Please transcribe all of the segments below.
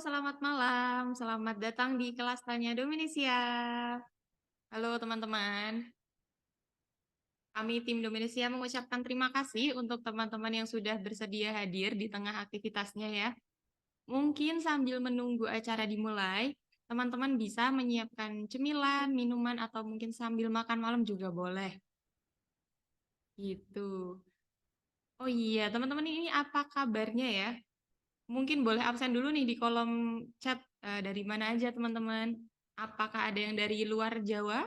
selamat malam. Selamat datang di kelas Tanya Dominesia. Halo teman-teman. Kami tim Dominesia mengucapkan terima kasih untuk teman-teman yang sudah bersedia hadir di tengah aktivitasnya ya. Mungkin sambil menunggu acara dimulai, teman-teman bisa menyiapkan cemilan, minuman, atau mungkin sambil makan malam juga boleh. Gitu. Oh iya, teman-teman ini apa kabarnya ya? Mungkin boleh absen dulu nih di kolom chat. Dari mana aja teman-teman? Apakah ada yang dari luar Jawa?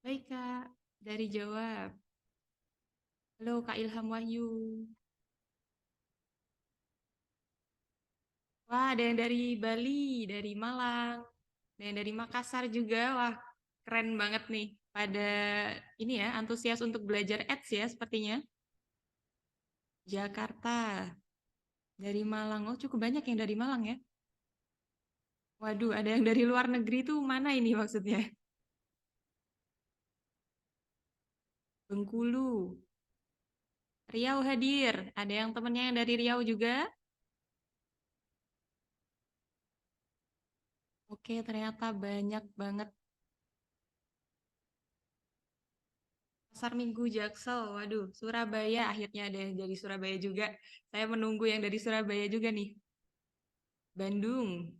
Baik Kak, dari Jawa. Halo Kak Ilham Wahyu. Wah, ada yang dari Bali, dari Malang, ada yang dari Makassar juga. Wah, keren banget nih. Pada ini ya, antusias untuk belajar Ads ya sepertinya. Jakarta, dari Malang. Oh, cukup banyak yang dari Malang ya. Waduh, ada yang dari luar negeri tuh mana ini maksudnya? Bengkulu. Riau hadir. Ada yang temennya yang dari Riau juga? Oke, ternyata banyak banget. Pasar Minggu Jaksel. Waduh, Surabaya. Akhirnya ada yang dari Surabaya juga. Saya menunggu yang dari Surabaya juga nih. Bandung.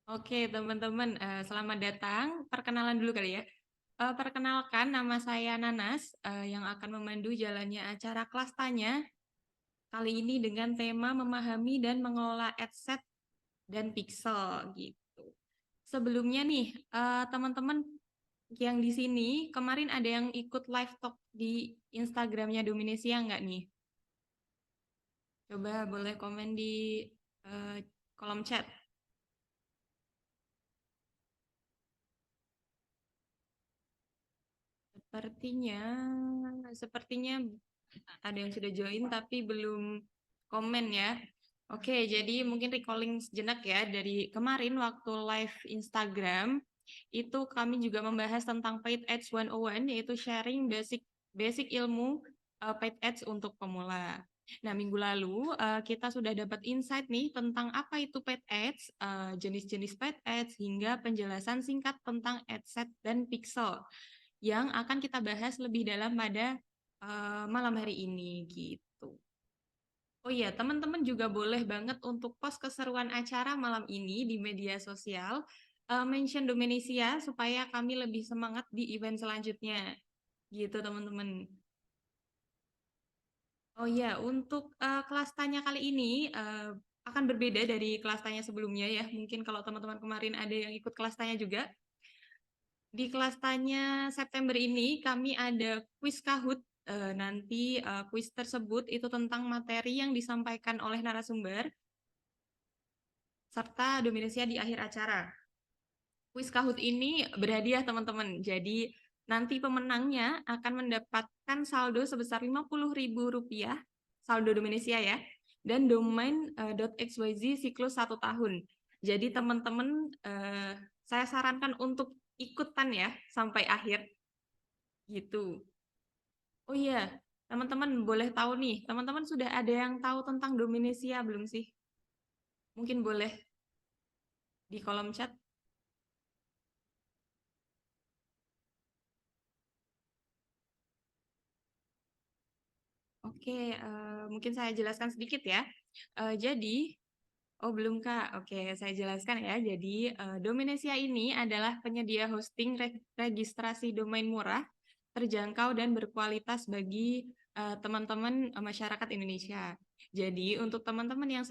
Oke, teman-teman, selamat datang. Perkenalan dulu kali ya. Perkenalkan, nama saya Nanas, yang akan memandu jalannya acara kelas tanya. Kali ini dengan tema memahami dan mengelola adset dan pixel gitu. Sebelumnya nih, teman-teman yang di sini kemarin ada yang ikut live talk di Instagramnya Dominesia nggak nih? Coba boleh komen di eh, kolom chat. Sepertinya, sepertinya ada yang sudah join tapi belum komen ya. Oke, jadi mungkin recalling sejenak ya dari kemarin waktu live Instagram itu kami juga membahas tentang Paid Ads 101 yaitu sharing basic basic ilmu Paid Ads untuk pemula. Nah, minggu lalu kita sudah dapat insight nih tentang apa itu Paid Ads, jenis-jenis Paid Ads hingga penjelasan singkat tentang adset dan pixel yang akan kita bahas lebih dalam pada malam hari ini gitu. Oh iya, teman-teman juga boleh banget untuk post keseruan acara malam ini di media sosial, mention Dominesia supaya kami lebih semangat di event selanjutnya. Gitu, teman-teman. Oh iya, untuk kelas tanya kali ini akan berbeda dari kelas tanya sebelumnya ya. Mungkin kalau teman-teman kemarin ada yang ikut kelas tanya juga. Di kelas tanya September ini kami ada kuis Kahoot. Nanti kuis tersebut itu tentang materi yang disampaikan oleh narasumber serta dominasinya di akhir acara. Kuis Kahoot ini berhadiah teman-teman. Jadi nanti pemenangnya akan mendapatkan saldo sebesar Rp50.000, saldo Dominesia ya, dan domain .xyz siklus 1 tahun. Jadi teman-teman saya sarankan untuk ikutan ya sampai akhir gitu. Oh iya, teman-teman boleh tahu nih, teman-teman sudah ada yang tahu tentang Dominesia belum sih? Mungkin boleh di kolom chat. Oke, mungkin saya jelaskan sedikit ya. Jadi, oh belum Kak, oke saya jelaskan ya. Jadi, Dominesia ini adalah penyedia hosting registrasi domain murah, terjangkau dan berkualitas bagi teman-teman masyarakat Indonesia. Jadi, untuk teman-teman yang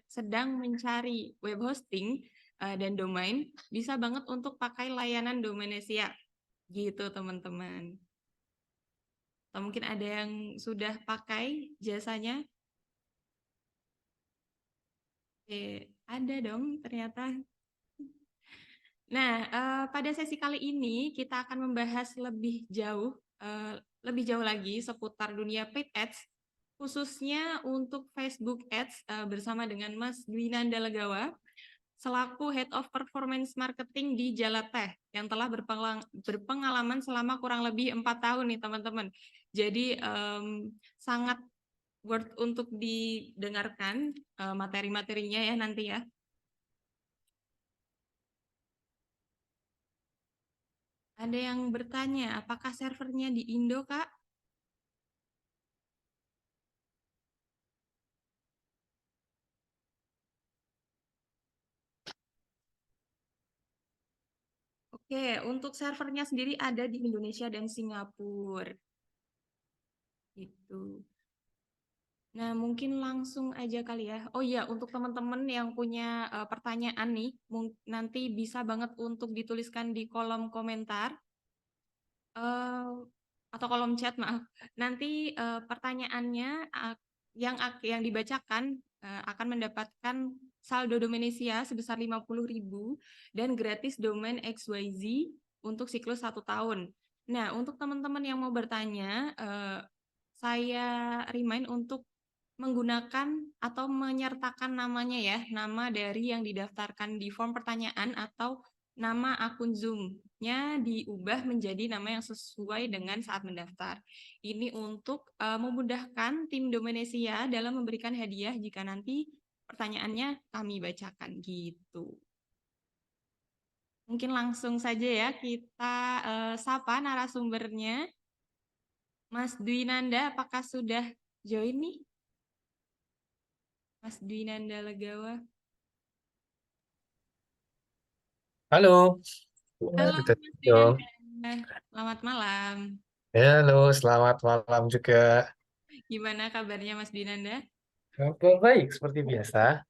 sedang mencari web hosting dan domain, bisa banget untuk pakai layanan Dominesia. Gitu teman-teman. Atau mungkin ada yang sudah pakai jasanya? Ada dong ternyata. Nah, pada sesi kali ini kita akan membahas lebih jauh lagi seputar dunia paid ads, khususnya untuk Facebook Ads bersama dengan Mas Dwinanda Legawa selaku Head of Performance Marketing di Jalateh yang telah berpengalaman selama kurang lebih 4 tahun nih teman-teman. Jadi sangat worth untuk didengarkan materi-materinya ya nanti ya. Ada yang bertanya, apakah servernya di Indo, Kak? Oke, untuk servernya sendiri ada di Indonesia dan Singapura. Gitu. Nah, mungkin langsung aja kali ya. Oh iya, untuk teman-teman yang punya pertanyaan nih, nanti bisa banget untuk dituliskan di kolom komentar eh, atau kolom chat, maaf. Nanti pertanyaannya yang dibacakan akan mendapatkan saldo Dominesia sebesar 50.000 dan gratis domain XYZ untuk siklus 1 tahun. Nah, untuk teman-teman yang mau bertanya, saya remind untuk menggunakan atau menyertakan namanya ya, nama dari yang didaftarkan di form pertanyaan atau nama akun Zoom-nya diubah menjadi nama yang sesuai dengan saat mendaftar. Ini untuk memudahkan tim Dominesia dalam memberikan hadiah jika nanti pertanyaannya kami bacakan gitu. Mungkin langsung saja ya kita sapa narasumbernya. Mas Dwinanda, apakah sudah join nih? Mas Dwinanda Legawa. Halo, Halo sudah Mas dong. Dwinanda, selamat malam. Halo, selamat malam juga. Gimana kabarnya Mas Dwinanda? Kabar baik seperti biasa.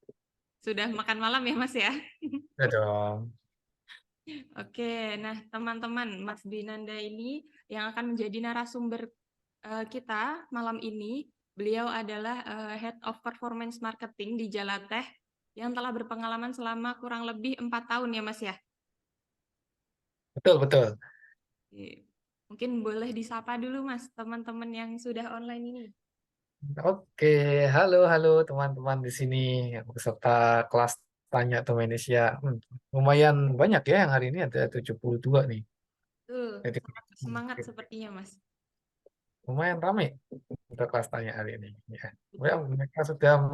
Sudah makan malam ya Mas ya? Sudah dong. Oke, nah teman-teman, Mas Dwinanda ini yang akan menjadi narasumber kita malam ini. Beliau adalah Head of Performance Marketing di Jalateh yang telah berpengalaman selama kurang lebih 4 tahun ya Mas ya? Betul, betul. Oke. Mungkin boleh disapa dulu Mas, teman-teman yang sudah online ini. Oke, halo, halo teman-teman di sini. Peserta kelas Tanya Indonesia. Lumayan banyak ya yang hari ini ada 72 nih. Tuh, Jadi sangat semangat sepertinya Mas. lumayan ramai untuk kelas tanya hari ini. Ya, ya mereka sudah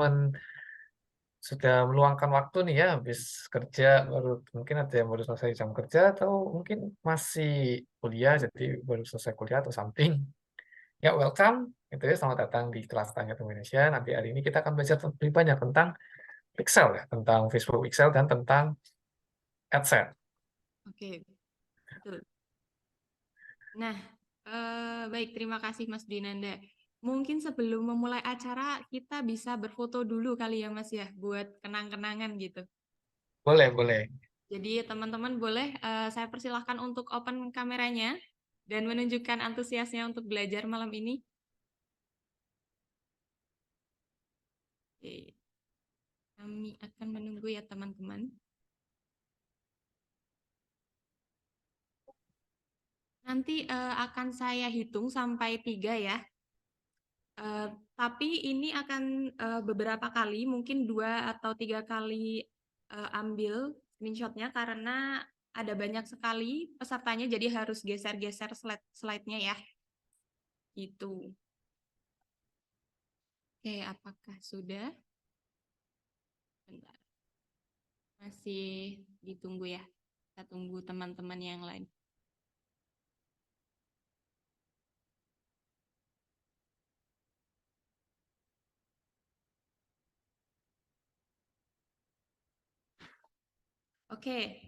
meluangkan waktu nih ya habis kerja, baru mungkin ada yang baru selesai jam kerja atau mungkin masih kuliah jadi baru selesai kuliah atau something. Ya, welcome itu ya, selamat datang di kelas Tanya Indonesia. Nanti hari ini kita akan belajar lebih banyak tentang Pixel ya, tentang Facebook Pixel dan tentang AdSense. Oke, betul. Nah, baik, terima kasih Mas Dinanda. Mungkin sebelum memulai acara, kita bisa berfoto dulu kali ya Mas ya, buat kenang-kenangan gitu. Boleh, boleh. Jadi teman-teman boleh saya persilahkan untuk open kameranya dan menunjukkan antusiasnya untuk belajar malam ini. Oke, kami akan menunggu ya teman-teman. Nanti akan saya hitung sampai 3 ya. Eh, tapi ini akan beberapa kali, mungkin 2 atau 3 kali ambil screenshotnya karena ada banyak sekali pesertanya, jadi harus geser-geser slide-nya ya. Itu. Oke, apakah sudah? Bentar. Masih ditunggu ya. Kita tunggu teman-teman yang lain. Oke.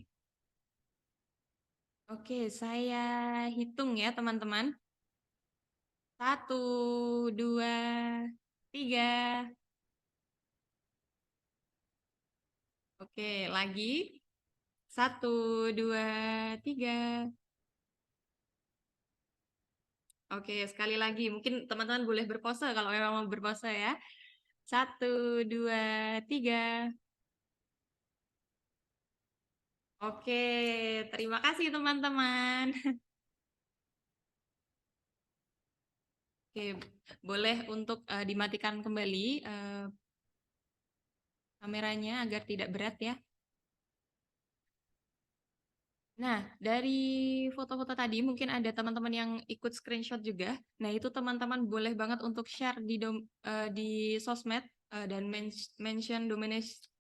Oke, saya hitung ya teman-teman. 1, 2, 3. Oke, lagi. 1, 2, 3. Oke, sekali lagi. Mungkin teman-teman boleh berpose kalau memang mau berpose ya. 1, 2, 3. Oke, terima kasih teman-teman. Oke, boleh untuk dimatikan kembali kameranya agar tidak berat ya. Nah, dari foto-foto tadi mungkin ada teman-teman yang ikut screenshot juga. Nah, itu teman-teman boleh banget untuk share di sosmed dan mention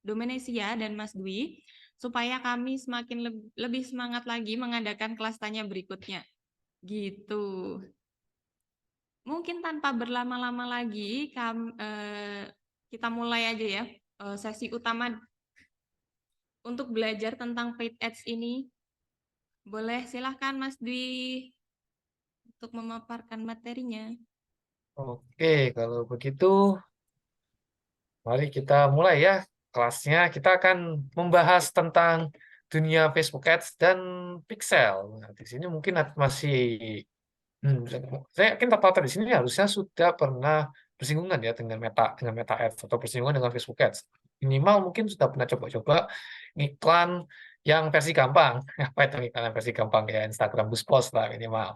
Domenesia dan Mas Dwi supaya kami semakin lebih semangat lagi mengadakan kelas tanya berikutnya. Gitu. Mungkin tanpa berlama-lama lagi, kita mulai aja ya sesi utama untuk belajar tentang paid ads ini. Boleh silahkan Mas Dwi untuk memaparkan materinya. Oke, kalau begitu mari kita mulai ya kelasnya. Kita akan membahas tentang dunia Facebook Ads dan Pixel. Nah, di sini mungkin masih saya yakin rata-rata di sini harusnya sudah pernah bersinggungan ya dengan Meta Ads atau bersinggungan dengan Facebook Ads. Minimal mungkin sudah pernah coba-coba iklan yang versi gampang. Apa itu iklan yang versi gampang ya? Instagram Boost Post lah minimal.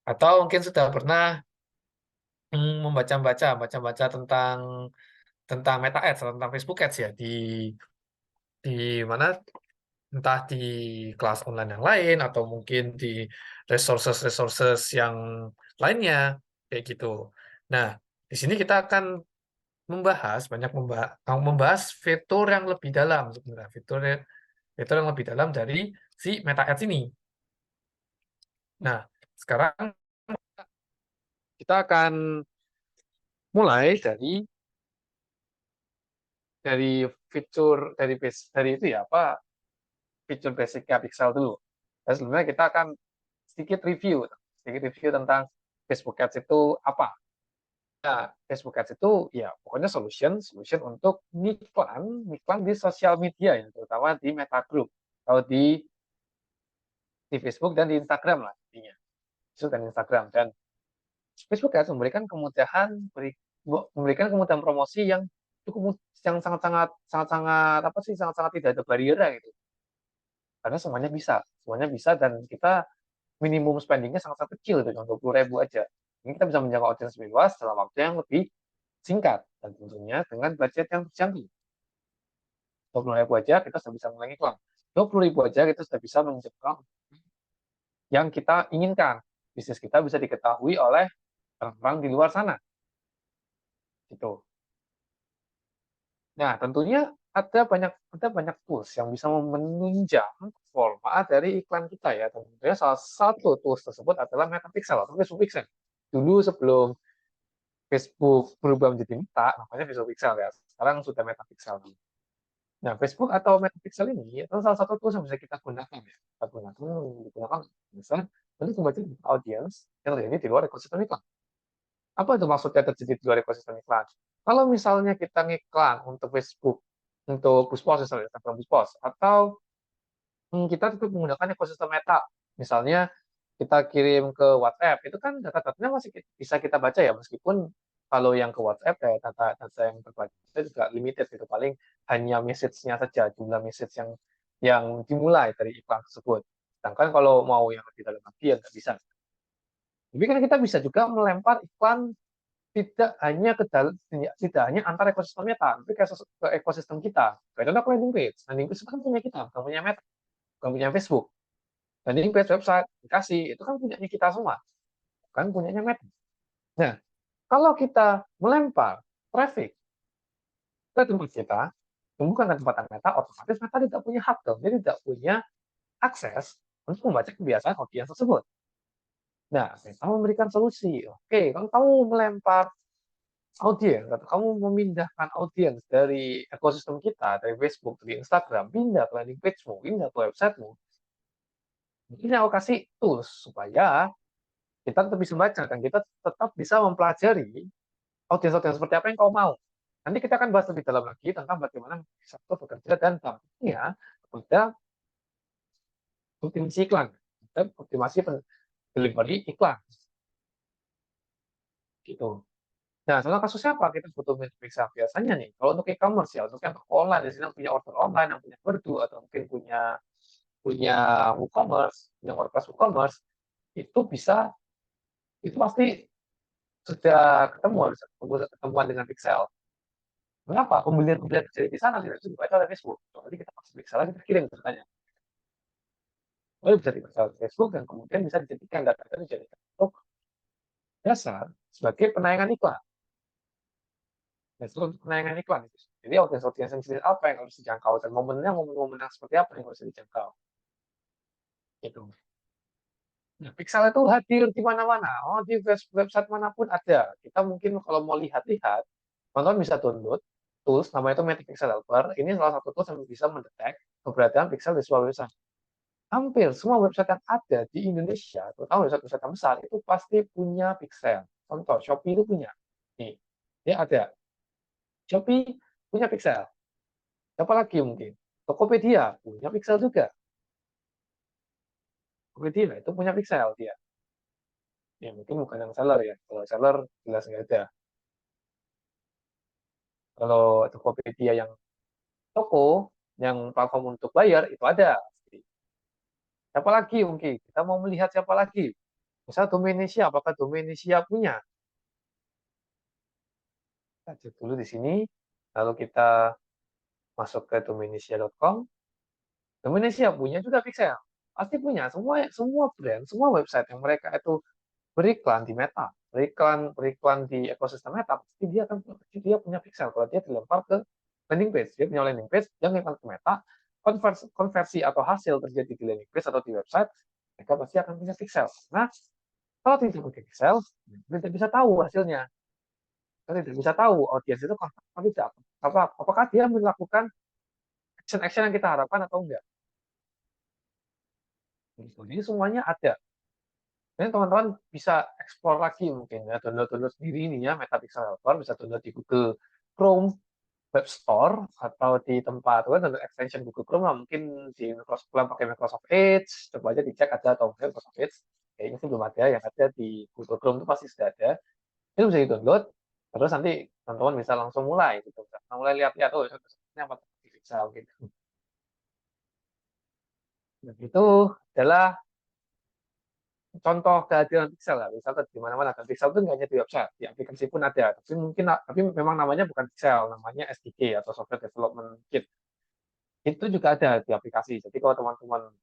Atau mungkin sudah pernah baca-baca tentang Meta Ads, tentang Facebook Ads ya di mana entah di kelas online yang lain atau mungkin di resources-resources yang lainnya kayak gitu. Nah, di sini kita akan membahas fitur yang lebih dalam sebenarnya, fitur yang lebih dalam dari si Meta Ads ini. Nah, sekarang kita akan mulai dari fitur dari itu ya apa fitur basicnya Pixel dulu. Dan sebelumnya kita akan sedikit review tentang Facebook Ads itu apa. Nah, Facebook Ads itu ya pokoknya solution untuk iklan di sosial media ya, terutama di Meta Group atau di Facebook dan di Instagram lah intinya. Facebook dan Instagram dan Facebook Ads memberikan kemudahan promosi yang yang sangat-sangat apa sih sangat-sangat tidak ada barrier gitu. Karena semuanya bisa dan kita minimum spendingnya sangat-sangat kecil itu, cuma 20.000 aja. Ini kita bisa menjangkau audiens lebih luas dalam waktu yang lebih singkat dan tentunya dengan budget yang terjangkau. 20.000 aja kita sudah bisa mulai iklan. 20.000 aja kita sudah bisa menjangkau yang kita inginkan. Bisnis kita bisa diketahui oleh orang-orang di luar sana. Gitu. Nah, tentunya ada banyak tools yang bisa menunjang performa dari iklan kita ya. Tentunya salah satu tools tersebut adalah Metapixel atau Facebook Pixel. Dulu sebelum Facebook berubah menjadi Meta, namanya Facebook Pixel ya. Sekarang sudah Metapixel. Nah, Facebook atau Metapixel ini adalah salah satu tools yang bisa kita gunakan ya. Kita digunakan misalnya untuk membaca audiens yang terjadi di luar ekosistem iklan. Apa itu maksudnya terjadi di luar ekosistem iklan? Kalau misalnya kita ngiklan untuk Facebook, untuk Buzzpost, misalnya Instagram Buzzpost, atau kita tetap menggunakan ekosistem Meta, misalnya kita kirim ke WhatsApp, itu kan data-datanya masih bisa kita baca ya, meskipun kalau yang ke WhatsApp kayak data yang terbaca juga limited gitu, paling hanya message-nya saja, jumlah message yang dimulai dari iklan tersebut. Sedangkan kalau mau yang lebih dalam lagi ya nggak bisa. Tapi kan kita bisa juga melempar iklan tidak hanya antar ekosistem Meta, tapi ke ekosistem kita. Kayak contoh landing page. Landing page itu kan punya kita, bukan punya Meta, bukan punya Facebook. Landing page, website, aplikasi, itu kan punyanya kita semua, bukan punyanya Meta. Nah, kalau kita melempar traffic ke tempat kita, bukan ke tempat Meta, otomatis Meta tidak punya hak dong. Dia tidak punya akses untuk membaca kebiasaan audiens tersebut. Nah, Meta memberikan solusi. Oke, kalau kamu melempar audiens atau kamu memindahkan audiens dari ekosistem kita, dari Facebook, dari Instagram, pindah ke landing page-mu, pindah ke website-mu, ini aku kasih tools supaya kita tetap bisa baca dan kita tetap bisa mempelajari audiens-audiens seperti apa yang kau mau. Nanti kita akan bahas lebih dalam lagi tentang bagaimana sektor bekerja dan dampaknya kepada optimasi iklan dan optimasi delivery iklan. Gitu. Nah, contoh kasusnya apa? Kita butuh periksa biasanya nih. Kalau untuk e-commerce ya, untuk yang online, di sini yang punya order online, yang punya Merdu, atau mungkin punya punya WooCommerce, punya WordPress WooCommerce, itu pasti sudah ketemuan dengan Pixel. Kenapa? Pembelian terjadi di sana tidak bisa dibaca oleh Facebook. Jadi kita pakai Pixel lagi kita kirim ceritanya. Lalu bisa di-install Facebook dan kemudian bisa dijadikan data itu dijadikan untuk dasar sebagai penayangan iklan. Untuk penayangan iklan itu. Jadi audiens-audiens yang jenis apa yang harus dijangkau dan momennya momen-momen yang seperti apa yang harus dijangkau. Gitu. Nah, Pixel itu hadir di mana-mana. Oh, di website manapun ada. Kita mungkin kalau mau lihat-lihat, teman-teman bisa download tools namanya itu Magic Pixel Helper. Ini salah satu tools yang bisa mendetek keberadaan pixel di sebuah website. Hampir semua website yang ada di Indonesia, terutama website-website yang besar, itu pasti punya pixel. Contoh, Shopee itu punya. Nih, dia ada. Shopee punya pixel. Siapa lagi mungkin? Tokopedia punya pixel juga. Tokopedia itu punya pixel dia. Ya, mungkin bukan yang seller ya. Kalau seller jelas nggak ada. Kalau Tokopedia yang toko, yang platform untuk bayar, itu ada. Siapa lagi mungkin? Kita mau melihat siapa lagi. Misal Domenesia, apakah Domenesia punya? Kita cek dulu di sini. Lalu kita masuk ke domenesia.com. Domenesia punya juga pixel. Pasti punya. Semua brand, semua website yang mereka itu beriklan di Meta, beriklan di ekosistem Meta, pasti dia punya pixel. Kalau dia dilempar ke landing page, dia punya landing page, dia ngiklan ke Meta, konversi atau hasil terjadi di landing page atau di website, mereka pasti akan punya pixel. Nah, kalau tidak pakai pixel, tidak bisa tahu hasilnya. Kita tidak bisa tahu audiens itu apa tidak. Apakah dia melakukan action-action yang kita harapkan atau enggak. Jadi semuanya ada. Dan teman-teman bisa explore lagi mungkin ya, download sendiri ini ya, Metapixel Helper, bisa download di Google Chrome Web Store atau di tempat download extension Google Chrome lah, mungkin di Microsoft pakai Microsoft Edge, coba aja dicek ada atau enggak Microsoft Edge. Kayaknya sih belum ada, yang ada di Google Chrome itu pasti sudah ada. Itu bisa di-download, terus nanti teman-teman bisa langsung mulai gitu. Mulai lihat-lihat, oh ini apa pixel gitu. Nah, itu adalah contoh kehadiran pixel ya, misal di mana-mana. Dan pixel itu nggak hanya di website, di aplikasi pun ada. Tapi memang namanya bukan pixel, namanya SDK atau Software Development Kit. Itu juga ada di aplikasi. Jadi kalau teman-teman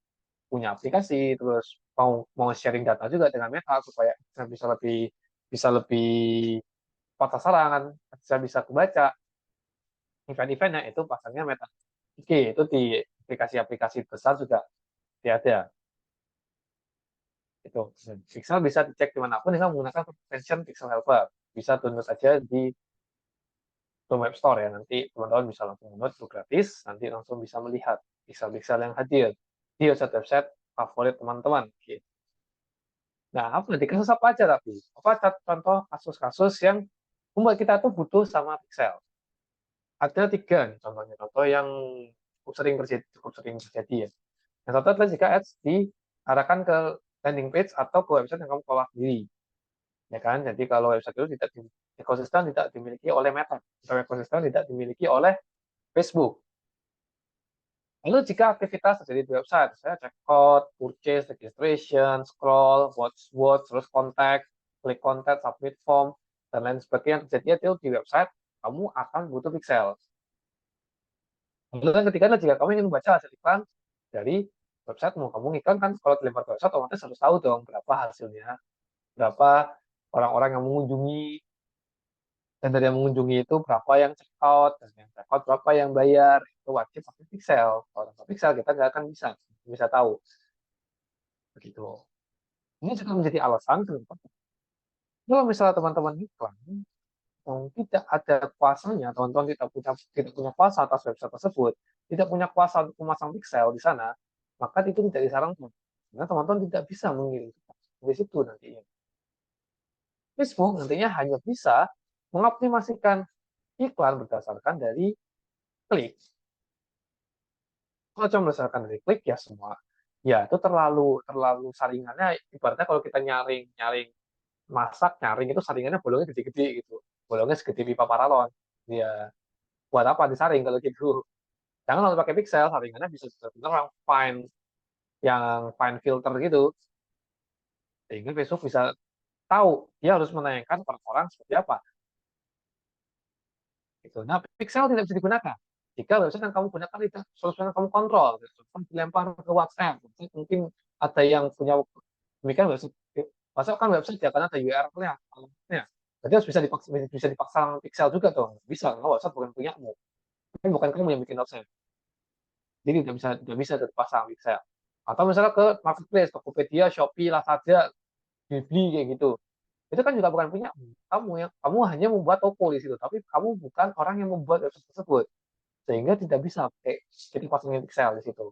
punya aplikasi, terus mau sharing data juga dengan Meta supaya bisa lebih patah sarangan, bisa kebaca event-eventnya itu pasangnya Meta. Oke, itu di aplikasi-aplikasi besar juga ada. Itu pixel bisa dicek dimanapun dengan menggunakan extension Pixel Helper. Bisa download saja di Chrome Web Store ya. Nanti teman-teman bisa langsung download itu gratis. Nanti langsung bisa melihat pixel-pixel yang hadir di website-website favorit teman-teman. Gitu. Nah, apa nanti kasus apa aja tapi? Apa contoh kasus-kasus yang membuat kita tuh butuh sama pixel? Ada 3 nih contohnya. Contoh yang cukup sering terjadi ya. Yang satu adalah jika ads diarahkan ke landing page atau ke website yang kamu kelola sendiri. Ya kan? Jadi kalau website itu ekosistem tidak dimiliki oleh Meta, atau ekosistem tidak dimiliki oleh Facebook. Lalu jika aktivitas terjadi di website, saya checkout, purchase, registration, scroll, watch, terus contact, klik contact, submit form, dan lain sebagainya terjadi itu di website, kamu akan butuh pixel. Lalu yang ketiga adalah jika kamu ingin membaca hasil iklan dari websitemu, kamu iklan kan kalau dilempar ke website otomatis harus tahu dong berapa hasilnya, berapa orang-orang yang mengunjungi, dan dari yang mengunjungi itu berapa yang check out, dan yang check out berapa yang bayar, itu wajib pakai pixel. Kalau tanpa pixel kita nggak akan bisa tahu. Begitu. Ini juga menjadi alasan kenapa kalau misalnya teman-teman iklan tidak ada kuasanya, teman-teman tidak punya kuasa atas website tersebut, tidak punya kuasa untuk memasang pixel di sana, maka itu tidak disarankan. Karena teman-teman tidak bisa mengirim di situ nantinya. Facebook nantinya hanya bisa mengoptimasikan iklan berdasarkan dari klik. Kalau cuma berdasarkan dari klik ya semua, ya itu terlalu saringannya. Ibaratnya kalau kita nyaring nyaring masak, nyaring itu saringannya bolongnya gede-gede gitu, bolongnya segede pipa paralon. Ya buat apa disaring kalau gitu? Jangan lalu pakai pixel, saringannya bisa benar-benar yang fine filter gitu, sehingga Facebook bisa tahu dia harus menayangkan per orang seperti apa. Gitu. Nah, pixel tidak bisa digunakan jika website yang kamu gunakan tidak solusi yang kamu kontrol, gitu. Dilempar ke WhatsApp, mungkin ada yang punya demikian website, masuk kan website ya karena ada URL-nya, jadi harus bisa dipasang pixel juga tuh, bisa, nggak website bukan punyamu, tapi bukan kamu yang bikin website, jadi tidak bisa dipasang pixel. Atau misalnya ke marketplace, Tokopedia, Shopee, Lazada, Blibli kayak gitu, itu kan juga bukan punya kamu hanya membuat toko di situ, tapi kamu bukan orang yang membuat website tersebut, sehingga tidak bisa pakai jadi pasangin pixel di situ.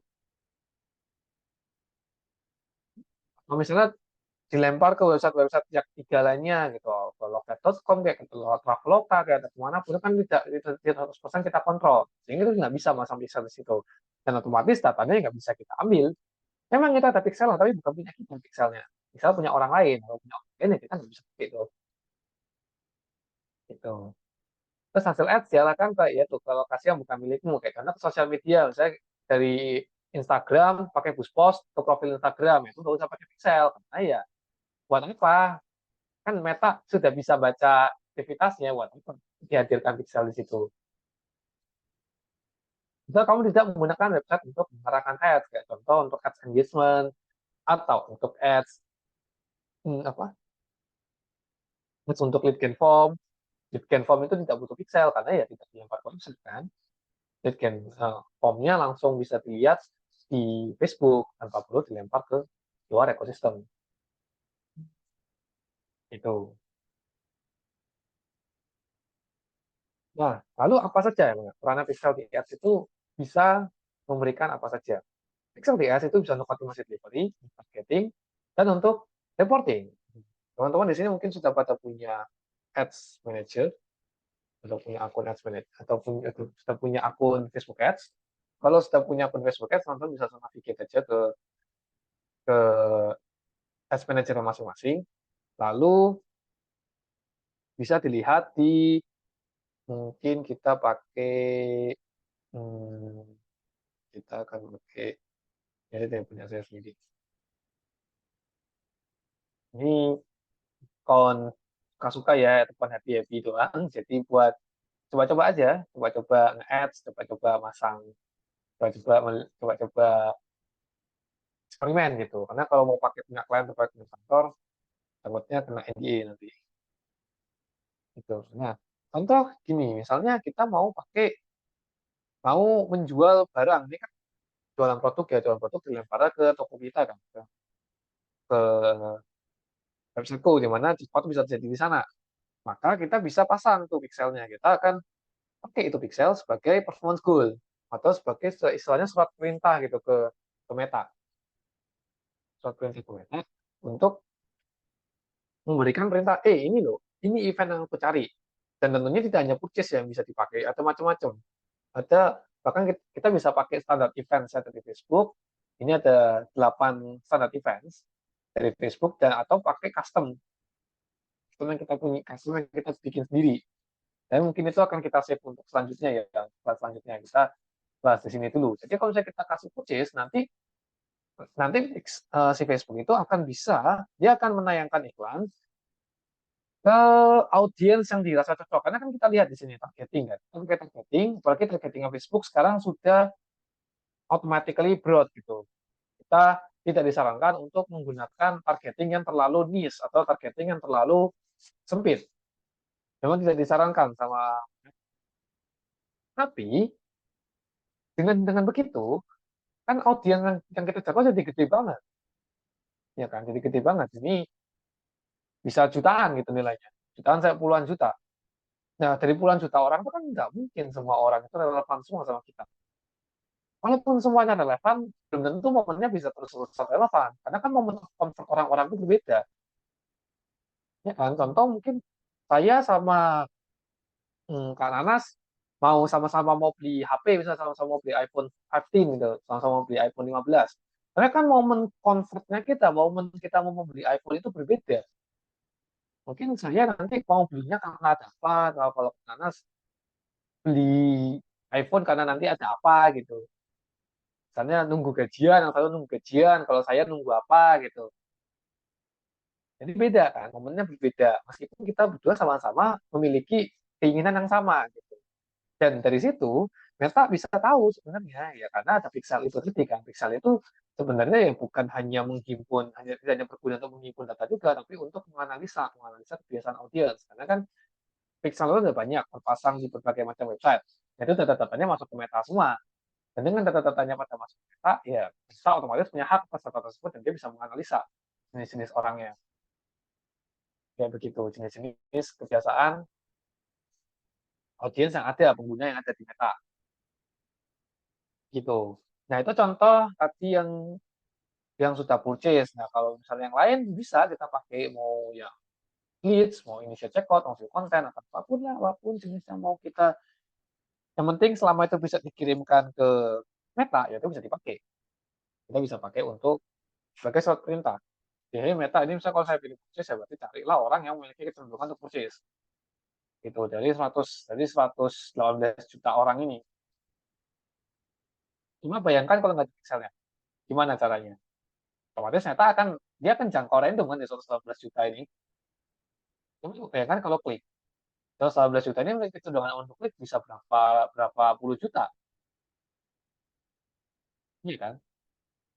Kalau misalnya dilempar ke website-website yang tiga lainnya gitu, ke loket.com kayak ke Traveloka kayak ke kemana pun kan tidak 100% kita kontrol, sehingga itu nggak bisa masang pixel di situ, dan otomatis datanya nggak bisa kita ambil. Memang kita ada pixel tapi bukan punya kita pixelnya, misal punya orang lain, kalau punya orang lain ya kita nggak bisa pakai itu gitu. Terus hasil ads silakan ya tuh ke lokasi yang bukan milikmu, kayak karena ke sosial media misalnya dari Instagram pakai boost post ke profil Instagram itu nggak usah pakai pixel, karena ya buat apa, kan Meta sudah bisa baca aktivitasnya, buat apa dihadirkan pixel di situ. Jika kamu tidak menggunakan website untuk mengarahkan ads, kayak contoh untuk ads engagement atau untuk apa untuk lead gen form. Lead gen form itu tidak butuh pixel karena ya tidak dilempar konsep kan. Lead gen formnya langsung bisa dilihat di Facebook tanpa perlu dilempar ke luar ekosistem itu. Nah, lalu apa saja ya peran pixel di ads itu bisa memberikan apa saja? Pixel di ads itu bisa untuk automation delivery, targeting, dan untuk reporting. Teman-teman di sini mungkin sudah pada punya ads manager, atau punya akun ads manager, atau sudah punya akun Facebook ads. Kalau sudah punya akun Facebook ads, teman-teman bisa navigate aja ke ads manager masing-masing. Lalu bisa dilihat di, mungkin kita pakai, kita akan pakai, ya yang punya saya sendiri. Ini kon suka-suka ya, teman happy-happy doang. Jadi buat coba-coba aja, coba-coba nge-ads, coba-coba masang, coba-coba eksperimen gitu. Karena kalau mau pakai punya klien atau punya kantor, takutnya kena NDA nanti. Gitu. Nah, contoh gini, misalnya kita mau menjual barang, ini kan jualan produk ya, jualan produk dilempar ke toko kita kan, ke websiteku di mana sepatu bisa terjadi di sana. Maka kita bisa pasang tuh pixelnya. Kita akan pakai itu pixel sebagai performance goal atau sebagai istilahnya surat perintah gitu ke Meta. Surat perintah ke Meta untuk memberikan perintah, ini loh, ini event yang aku cari. Dan tentunya tidak hanya purchase yang bisa dipakai, atau macam-macam. Ada, bahkan kita bisa pakai standar event set dari Facebook. Ini ada 8 standar events dari Facebook, dan atau pakai custom yang kita punya, custom yang kita bikin sendiri. Dan mungkin itu akan kita save untuk selanjutnya ya, selanjutnya kita bahas di sini dulu. Jadi kalau misalnya kita kasih purchase, nanti nanti si Facebook itu akan bisa, dia akan menayangkan iklan ke audiens yang dirasa cocok. Karena kan kita lihat di sini targeting kan. Kalau kita targeting, apalagi targeting Facebook sekarang sudah automatically broad gitu. Kita tidak disarankan untuk menggunakan targeting yang terlalu niche atau targeting yang terlalu sempit. Memang tidak disarankan sama. Tapi dengan begitu kan audiens yang kita jangkau jadi gede banget. Ya kan, jadi gede banget. Ini bisa jutaan gitu nilainya. Jutaan saya puluhan juta. Nah, dari puluhan juta orang itu kan nggak mungkin semua orang itu relevan semua sama kita. Walaupun semuanya relevan, belum tentu momennya bisa terus-terusan relevan. Karena kan momen comfort orang-orang itu berbeda. Ya kan, contoh mungkin saya sama Kak Nanas sama-sama mau beli HP, misalnya sama-sama mau beli iPhone 15 gitu, sama-sama mau beli iPhone 15. Karena kan momen comfortnya kita, momen kita mau membeli iPhone itu berbeda. Mungkin saya nanti mau belinya karena ada apa, kalau Kak Nanas beli iPhone karena nanti ada apa gitu. Misalnya nunggu gajian, yang satu nunggu gajian, kalau saya nunggu apa gitu. Jadi beda kan, momennya berbeda. Meskipun kita berdua sama-sama memiliki keinginan yang sama gitu. Dan dari situ Meta bisa tahu sebenarnya ya karena ada pixel itu tadi kan. Pixel itu sebenarnya yang bukan hanya menghimpun, tidak hanya berguna untuk menghimpun data juga, tapi untuk menganalisa kebiasaan audiens. Karena kan pixel itu ada banyak terpasang di berbagai macam website. Itu data-datanya masuk ke Meta semua. Dan dengan data-datanya pada masuk ke Meta, ya Meta otomatis punya hak atas data tersebut dan dia bisa menganalisa jenis-jenis orangnya. Kayak begitu, jenis-jenis kebiasaan audiens yang ada, pengguna yang ada di Meta. Gitu. Nah, itu contoh tadi yang sudah purchase. Nah, kalau misalnya yang lain bisa kita pakai mau ya leads, mau initial checkout, mau view content, atau apapun lah, apapun jenisnya mau kita. Yang penting selama itu bisa dikirimkan ke Meta, ya itu bisa dipakai. Kita bisa pakai untuk sebagai suatu perintah. Jadi Meta ini misalnya kalau saya pilih purchase, ya berarti carilah orang yang memiliki kecenderungan untuk purchase. Gitu. Dari 118 juta orang ini. Cuma bayangkan kalau nggak di pixelnya. Gimana caranya? Otomatis Meta dia akan jangkau random kan di 118 juta ini. Cuma bayangkan kalau klik. 118 juta ini memiliki kecenderungan untuk klik bisa berapa puluh juta. Iya kan?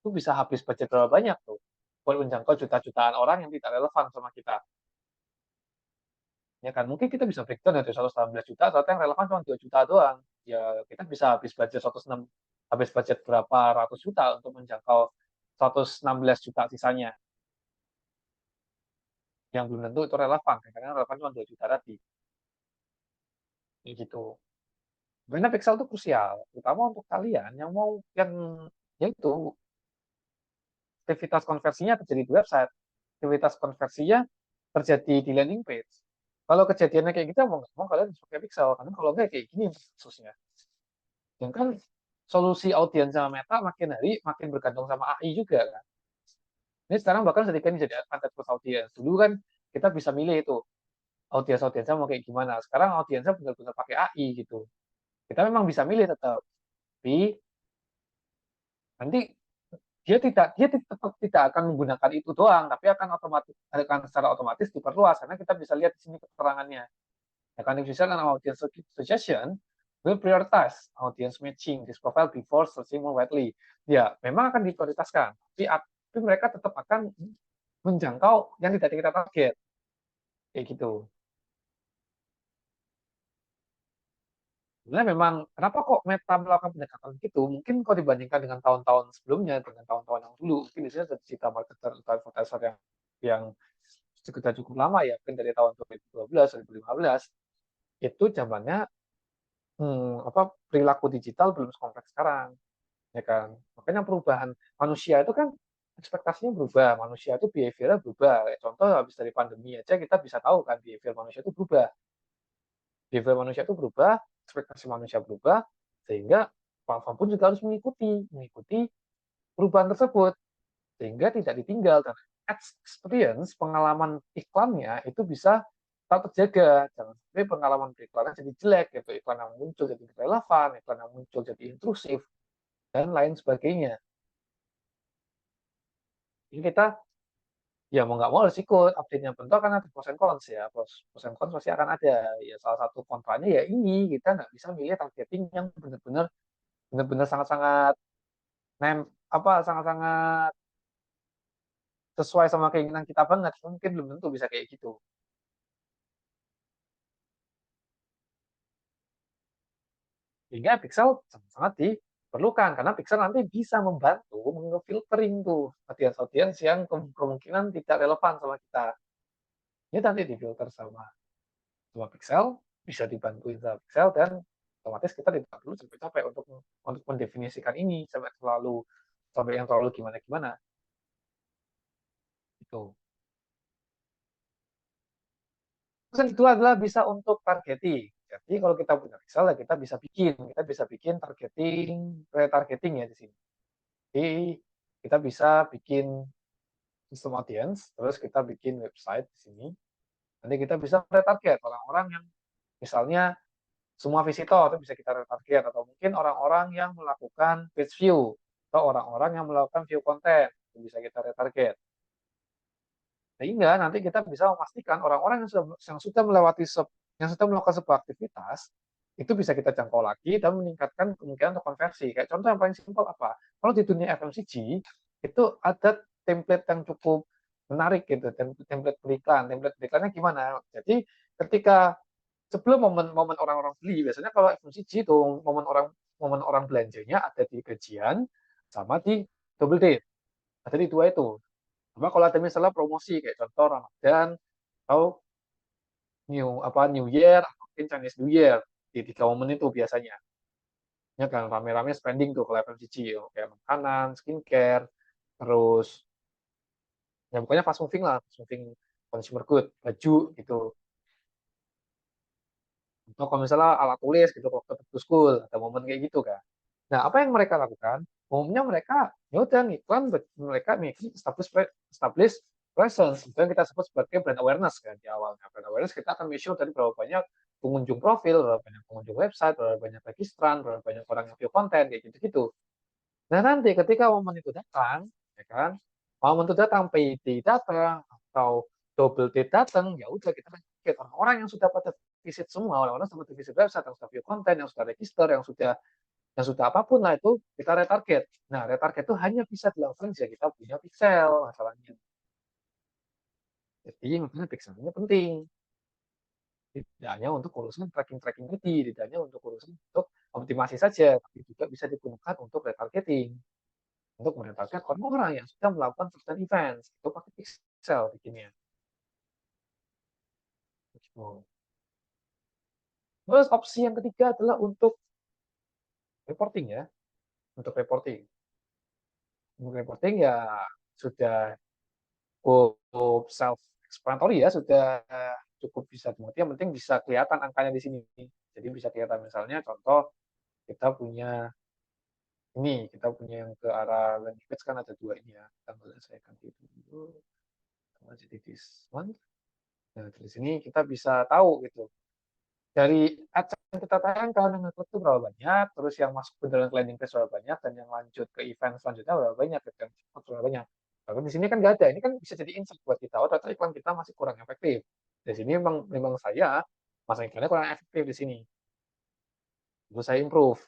Itu bisa habis budget berapa banyak tuh. Buat menjangkau juta-jutaan orang yang tidak relevan sama kita. Ya kan? Mungkin kita bisa breakdown dari 118 juta, ternyata yang relevan cuma 2 juta doang. Ya kita bisa habis budget berapa ratus juta untuk menjangkau 116 juta sisanya. Yang belum tentu itu relevan. Karena relevan cuma 2 juta tadi. Ya gitu. Sebenarnya pixel itu krusial, terutama untuk kalian yang mau yaitu aktivitas konversinya terjadi di website, aktivitas konversinya terjadi di landing page. Kalau kejadiannya kayak gitu, mau nggak mau kalian harus pakai pixel, karena kalau nggak kayak gini kasusnya. Dan kan solusi audiens sama Meta makin hari makin bergantung sama AI juga kan. Ini sekarang bahkan sedikit jadi advantage plus audiens. Dulu kan kita bisa milih itu audiensnya mau kayak gimana. Sekarang audiensnya benar-benar pakai AI gitu. Kita memang bisa milih tetap, tapi nanti dia tetap tidak akan menggunakan itu doang, tapi akan secara otomatis diperluas karena kita bisa lihat di sini keterangannya. Ya kan bisa kan audience suggestion will prioritize audience matching this profile before searching more widely. Ya, memang akan diprioritaskan, tapi mereka tetap akan menjangkau yang tidak kita target. Kayak gitu. Sebenarnya memang kenapa kok Meta melakukan pendekatan gitu? Mungkin kalau dibandingkan dengan tahun-tahun sebelumnya, dengan tahun-tahun yang dulu, mungkin di sini ada digital marketer atau advertiser yang sudah cukup lama ya, mungkin dari tahun 2012, 2015, itu zamannya perilaku digital belum sekompleks sekarang, ya kan? Makanya perubahan manusia itu kan ekspektasinya berubah, manusia itu behaviornya berubah. Contoh habis dari pandemi aja kita bisa tahu kan behavior manusia itu berubah. Behavior manusia itu berubah, ekspektasi manusia berubah, sehingga platform pun juga harus mengikuti perubahan tersebut, sehingga tidak ditinggal. Dan experience, pengalaman iklannya itu bisa tetap terjaga. Jangan sampai pengalaman beriklannya jadi jelek, gitu. Iklan yang muncul jadi relevan, iklan yang muncul jadi intrusif, dan lain sebagainya. Ini kita ya mau nggak mau harus ikut update-nya, bentuk kan ada pros and cons ya, pros and cons pasti akan ada. Ya salah satu kontranya ya ini kita nggak bisa milih targeting yang benar-benar sangat-sangat sangat-sangat sesuai sama keinginan kita banget, mungkin belum tentu bisa kayak gitu. Sehingga pixel sangat diperlukan karena pixel nanti bisa membantu mengfiltering tuh audiens-audiens yang kemungkinan tidak relevan sama kita. Ini nanti difilter sama pixel, bisa dibantuin sama pixel, dan otomatis kita tidak perlu capek-capek untuk mendefinisikan ini sampai yang terlalu gimana-gimana. Itu. Terus yang kedua adalah bisa untuk targeting. Jadi kalau kita punya pixel ya kita bisa bikin retargeting ya di sini. Jadi kita bisa bikin sistem audience, terus kita bikin website di sini. Nanti kita bisa retarget orang-orang yang misalnya semua visitor itu bisa kita retarget, atau mungkin orang-orang yang melakukan page view atau orang-orang yang melakukan view content itu bisa kita retarget. Sehingga nanti kita bisa memastikan orang-orang yang sudah melakukan sebuah aktivitas itu bisa kita jangkau lagi dan meningkatkan kemungkinan untuk konversi. Kayak contoh yang paling simpel apa? Kalau di dunia FMCG itu ada template yang cukup menarik gitu, template beriklan. Template beriklannya gimana? Jadi ketika sebelum momen orang-orang beli, biasanya kalau FMCG itu momen orang belanjanya ada di gajian sama di double date. Ada di dua itu. Cuma kalau ada misalnya promosi kayak contoh Ramadan atau New Year atau mungkin Chinese New Year di 3 momen itu biasanya. Ya kan rame-rame spending tuh kalau FMCG kayak makanan, skincare, terus ya pokoknya fast moving lah, fast moving consumer good, baju gitu. Atau kalau misalnya alat tulis gitu, kalau ke to school, ada momen kayak gitu kan. Nah, apa yang mereka lakukan? Umumnya mereka ya udah ngiklan, mereka establish presence, itu yang kita sebut sebagai brand awareness kan di awalnya. Brand awareness kita akan measure dari berapa banyak pengunjung profil, berapa banyak pengunjung website, berapa banyak registran, berapa banyak orang yang view konten, kayak gitu-gitu. Nah, nanti ketika momen itu datang, ya kan, momen itu datang, payday datang, atau double date datang, ya udah kita target orang-orang yang sudah pada visit semua, orang-orang sudah visit website, yang sudah view konten, yang sudah register, yang sudah apapun lah itu kita retarget. Nah, retarget itu hanya bisa dilakukan jika kita punya pixel masalahnya. Jadi makanya pixelnya penting. Tidak hanya untuk urusan tracking-tracking tadi, tidak hanya untuk urusan untuk optimasi saja, tapi juga bisa digunakan untuk retargeting. Untuk menetapkan orang-orang yang sudah melakukan certain events itu pakai pixel bikinnya. Gitu. Terus opsi yang ketiga adalah untuk reporting ya, untuk reporting. Untuk reporting ya sudah cukup self explanatory ya, sudah cukup bisa dimengerti. Yang penting bisa kelihatan angkanya di sini. Jadi bisa kelihatan misalnya contoh kita punya kita punya yang ke arah landing page kan ada 2 ini ya. Kita boleh saya ganti dulu. Jadi this one. Nah, dari sini kita bisa tahu gitu. Dari ads yang kita tayangkan yang ngeklik itu berapa banyak, terus yang masuk ke dalam landing page berapa banyak, dan yang lanjut ke event selanjutnya berapa banyak, dan berapa banyak. Tapi di sini kan nggak ada, ini kan bisa jadi insight buat kita, oh ternyata iklan kita masih kurang efektif. Di sini memang saya masang iklannya kurang efektif di sini. Terus saya improve.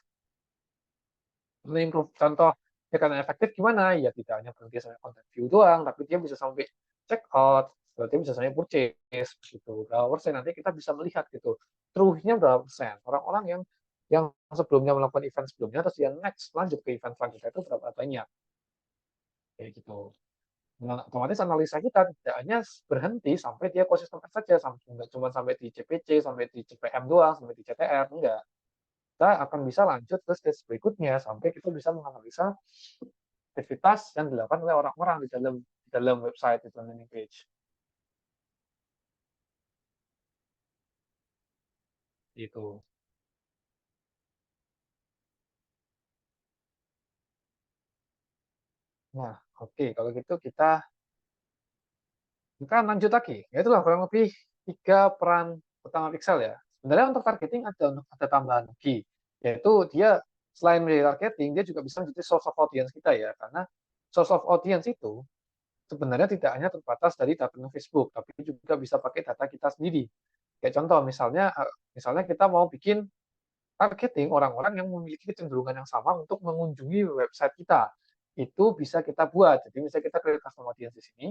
Contoh ya karena efektif gimana? Ya tidak hanya berhenti sampai content view doang, tapi dia bisa sampai check out, berarti bisa sampai purchase gitu. Berapa persen nanti kita bisa melihat gitu. True-nya berapa persen? Orang-orang yang sebelumnya melakukan event sebelumnya terus yang next lanjut ke event selanjutnya itu berapa banyak? Kayak gitu. Nah, otomatis analisa kita tidak hanya berhenti sampai di ekosistem ads saja, nggak cuma sampai di CPC, sampai di CPM doang, sampai di CTR, enggak. Kita akan bisa lanjut ke stage berikutnya sampai kita bisa menganalisa aktivitas yang dilakukan oleh orang-orang di dalam website, di dalam landing page. Gitu. Nah, oke, kalau gitu kita lanjut lagi. Ya itulah kurang lebih 3 peran utama pixel ya. Sebenarnya untuk targeting ada tambahan lagi, yaitu dia selain menjadi targeting, dia juga bisa menjadi source of audience kita ya, karena source of audience itu sebenarnya tidak hanya terbatas dari data Facebook, tapi juga bisa pakai data kita sendiri. Kayak contoh, misalnya kita mau bikin targeting orang-orang yang memiliki kecenderungan yang sama untuk mengunjungi website kita. Itu bisa kita buat. Jadi misalnya kita create custom audience di sini,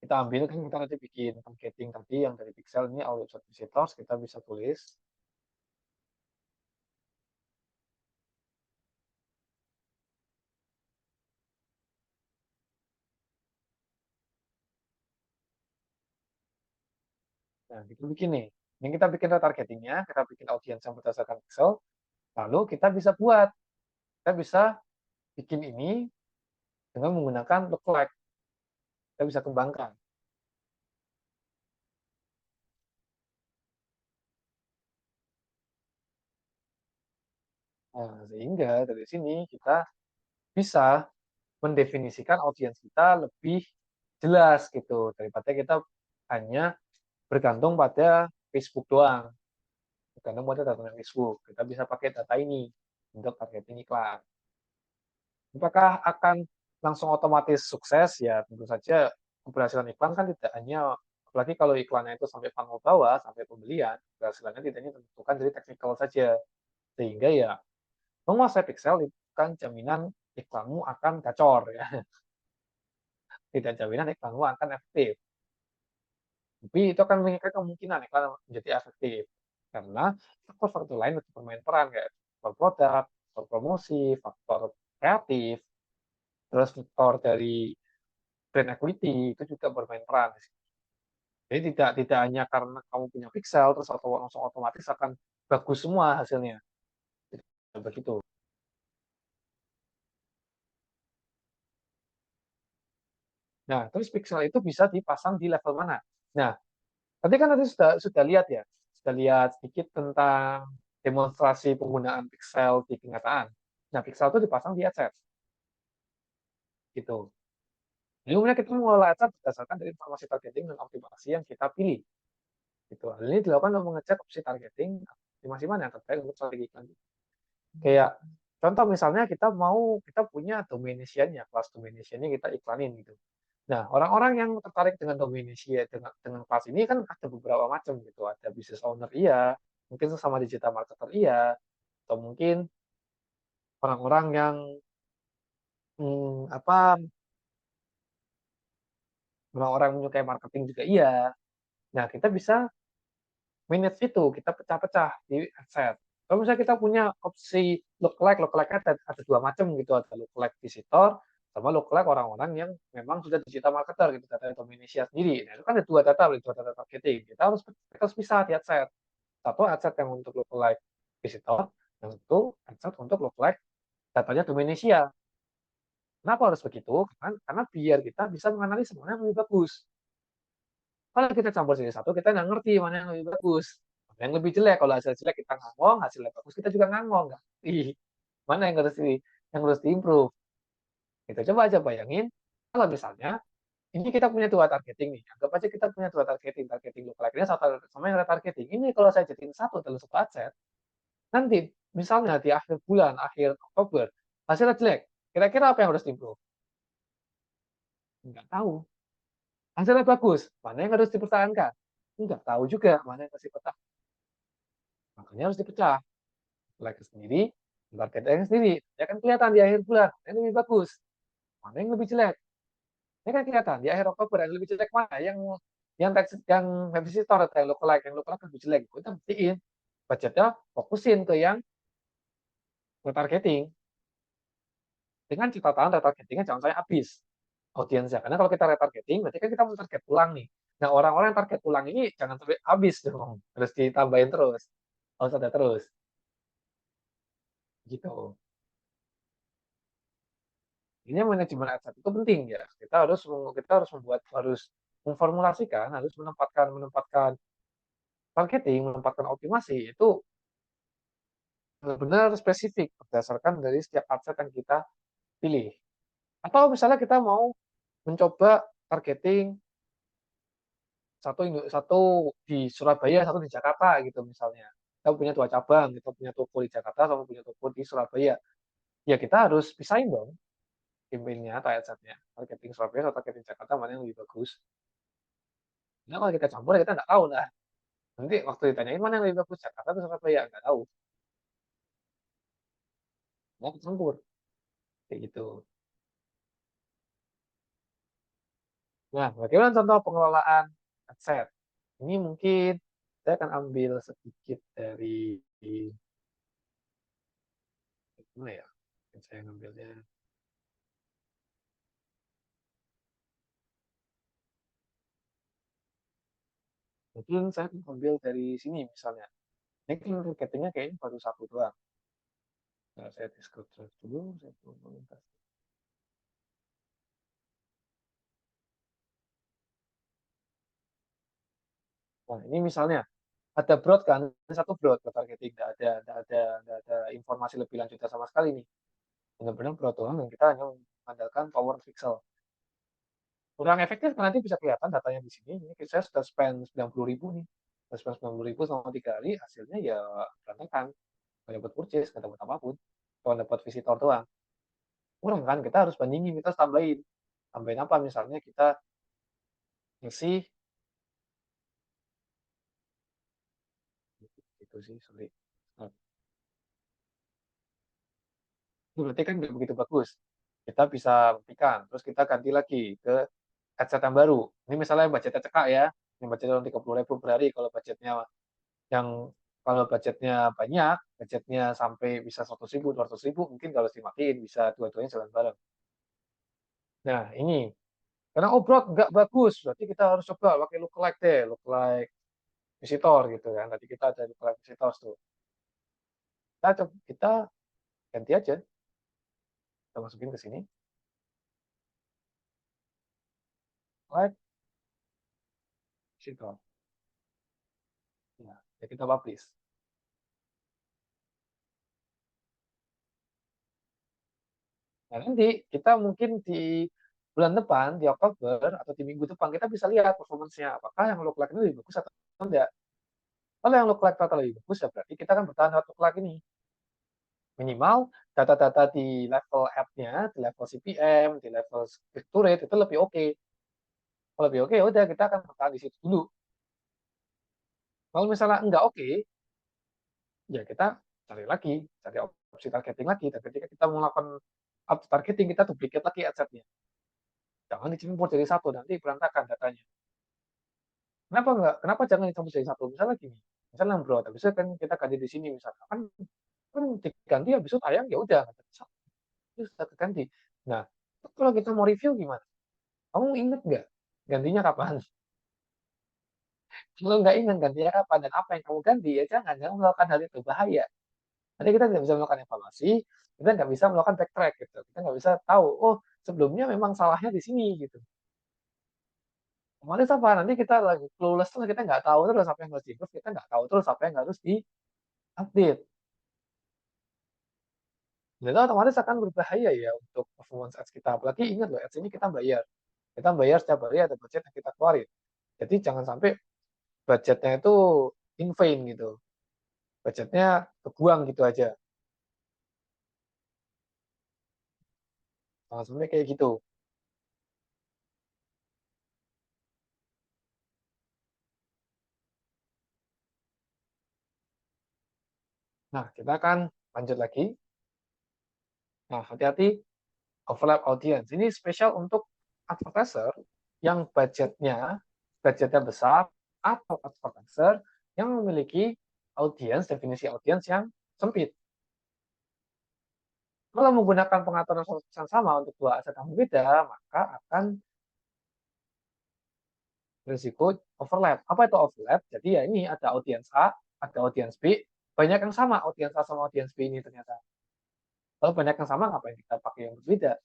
kita ambil kan kita nanti bikin targeting tadi yang dari pixel ini all website visitors, kita bisa tulis. Nah, kita bikin nih. Ini kita bikin retargetingnya, kita bikin audience yang berdasarkan pixel, lalu kita bisa bikin ini dengan menggunakan lookalike. Kita bisa kembangkan. Nah, sehingga dari sini kita bisa mendefinisikan audiens kita lebih jelas gitu daripada kita hanya bergantung pada Facebook doang, bergantung pada data Facebook. Kita bisa pakai data ini untuk targeting iklan. Apakah akan langsung otomatis sukses? Ya tentu saja keberhasilan iklan kan tidak hanya Apalagi kalau iklannya itu sampai funnel bawah, sampai pembelian, keberhasilannya tidak hanya tentukan dari technical saja. Sehingga ya menguasai pixel itu kan jaminan iklanmu akan gacor ya. Tidak jaminan iklanmu akan efektif. Tapi itu akan meningkatkan kemungkinan iklan menjadi efektif. Karena faktor-faktor lain itu bermain peran kayak faktor produk, faktor promosi, faktor kreatif, terus faktor dari brand equity itu juga bermain peran. Jadi tidak hanya karena kamu punya pixel terus langsung otomatis akan bagus semua hasilnya. Tidak begitu. Nah, terus pixel itu bisa dipasang di level mana? Nah, tadi kan tadi sudah lihat ya, sudah lihat sedikit tentang demonstrasi penggunaan pixel di kenyataan. Nah, pixel itu dipasang di adset, gitu. Jadi umumnya kita mengelola adset berdasarkan dari informasi targeting dan optimasi yang kita pilih. Gitu. Hal ini dilakukan untuk mengecek opsi targeting, optimasi mana yang terbaik untuk strategi iklan. Kayak contoh misalnya kita punya domination ya, kelas domination-nya kita iklanin gitu. Nah, orang-orang yang tertarik dengan domination dengan kelas ini kan ada beberapa macam gitu. Ada business owner iya, mungkin sesama digital marketer iya, atau mungkin orang-orang yang apa orang-orang yang menyukai marketing juga iya. Nah, kita bisa manage itu, kita pecah-pecah di adset. Kalau misalnya kita punya opsi lookalike ada dua macam gitu, ada lookalike visitor sama lookalike orang-orang yang memang sudah digital marketer gitu, data domination sendiri. Nah, itu kan ada dua data targeting. Kita harus pisah di adset. Satu adset yang untuk lookalike visitor, yang satu adset untuk lookalike datanya domination. Kenapa harus begitu? Karena biar kita bisa menganalisis mana yang lebih bagus. Kalau kita campur jadi satu, kita nggak ngerti mana yang lebih bagus, mana yang lebih jelek. Kalau hasil jelek kita ngangong, hasilnya bagus kita juga ngangong, nggak ngerti mana yang harus diimprove. Kita coba aja bayangin, kalau misalnya ini kita punya dua targeting nih, anggap aja kita punya dua targeting lookalike-nya sama yang retargeting. Ini kalau saya jadiin satu dalam satu adset, nanti misalnya di akhir Oktober, hasilnya jelek, kira-kira apa yang harus diimprove? Nggak tahu. Hasilnya bagus, mana yang harus dipertahankan? Nggak tahu juga mana yang harus dipertahankan. Makanya harus dipecah. Like sendiri, target yang sendiri. Ya kan kelihatan di akhir bulan, yang lebih bagus. Mana yang lebih jelek? Ya kan kelihatan di akhir Oktober yang lebih jelek mana? Yang visitor atau yang lookalike lebih jelek. Kita buktiin. Budgetnya fokusin ke yang retargeting. Dengan catatan retargetingnya jangan sampai habis audiensnya. Karena kalau kita retargeting, berarti kan kita mau target ulang nih. Nah, orang-orang yang target ulang ini jangan sampai habis dong. Harus ditambahin terus. Harus ada terus. Gitu. Ini manajemen adset itu penting ya. Kita harus memformulasikan, harus menempatkan targeting, menempatkan optimasi itu benar-benar spesifik berdasarkan dari setiap adset yang kita pilih. Atau misalnya kita mau mencoba targeting satu di Surabaya, satu di Jakarta gitu misalnya. Kita punya dua cabang, kita punya toko di Jakarta sama punya toko di Surabaya. Ya kita harus pisahin dong campaign-nya atau adset-nya. Targeting Surabaya atau targeting Jakarta mana yang lebih bagus. Nah, kalau kita campur, kita nggak tahu lah. Nanti waktu ditanyain mana yang lebih bagus, Jakarta atau Surabaya, nggak tahu. Mau campur, kayak gitu. Nah, bagaimana contoh pengelolaan aset? Ini mungkin saya akan ambil sedikit dari mana ya? Saya ngambilnya. Mungkin saya akan ambil dari sini misalnya. Ini kan targetingnya kayaknya baru satu doang. Nah, saya scroll dulu, saya melintas. Nah, ini misalnya ada broad kan, satu broad ke targeting, nggak ada informasi lebih lanjutnya sama sekali nih. Benar-benar broad doang dan kita hanya mengandalkan power pixel. Kurang efektif nanti bisa kelihatan datanya di sini. Ini saya sudah spend 90.000 nih. Sudah spend 90.000 selama 3 hari, hasilnya ya berantakan. Nggak dapat purchase, nggak dapat apapun. Cuma dapat visitor doang. Kurang kan, kita harus bandingin, kita harus tambahin. Tambahin apa? Misalnya kita ngasih gitu sih, sorry. Nah, itu berarti kan nggak begitu bagus. Kita bisa buktikan, terus kita ganti lagi ke headset yang baru. Ini misalnya budgetnya cekak ya, yang budgetnya 30.000 per hari. Yang kalau budgetnya banyak, budgetnya sampai bisa 100.000, 200.000, mungkin kalau dimatiin bisa dua-duanya jalan bareng. Nah ini, karena bro nggak bagus, berarti kita harus coba pakai lookalike deh, lookalike visitor gitu kan. Tadi kita ada lookalike visitor tuh. Kita ganti aja, kita masukin ke sini. Like visitor. Nah, ya kita publish. Nah, nanti kita mungkin di bulan depan, di Oktober, atau di minggu depan, kita bisa lihat performance-nya. Apakah yang lookalike ini lebih bagus atau enggak. Kalau yang lookalike ternyata lebih bagus, ya berarti kita akan bertahan lewat lookalike ini. Minimal data-data di level app-nya, di level CPM, di level click-through rate, itu lebih oke. Kalau lebih oke, udah kita akan bertahan di situ dulu. Kalau misalnya enggak oke, ya kita cari lagi, cari opsi targeting lagi. Dan ketika kita melakukan opsi targeting, kita duplicate lagi adset-nya. Jangan dicampur jadi satu, nanti berantakan datanya. Kenapa jangan dicampur jadi satu? Misalnya gini, misalnya bro, tapi kan kita ganti di sini misalkan kan diganti habis itu tayang ya udah itu sudah terganti. Nah, kalau kita mau review gimana? Kamu inget nggak gantinya kapan? Kalau nggak ingat gantinya kapan dan apa yang kamu ganti, ya jangan melakukan hal itu, bahaya. Nanti kita tidak bisa melakukan evaluasi, kita nggak bisa melakukan backtrack gitu. Kita nggak bisa tahu, oh sebelumnya memang salahnya di sini gitu. Otomatis apa? Nanti kita lagi clueless terus, kita nggak tahu terus apa yang harus di-improve, kita nggak tahu terus apa yang harus di-update. Jadi otomatis akan berbahaya ya untuk performance ads kita. Apalagi ingat loh, ads ini kita bayar. Kita bayar setiap hari ada budget yang kita keluarin. Jadi jangan sampai budgetnya itu in vain gitu. Budgetnya kebuang gitu aja. Jangan sampai kayak gitu. Nah, kita akan lanjut lagi. Nah, hati-hati overlap audience. Ini spesial untuk advertiser yang budgetnya besar atau advertiser yang memiliki definisi audience yang sempit. Kalau menggunakan pengaturan yang sama untuk dua aset yang berbeda, maka akan risiko overlap. Apa itu overlap? Jadi ya ini ada audience A, ada audience B, banyak yang sama audience A sama audience B ini ternyata. Kalau banyak yang sama, ngapain kita pakai yang berbeda?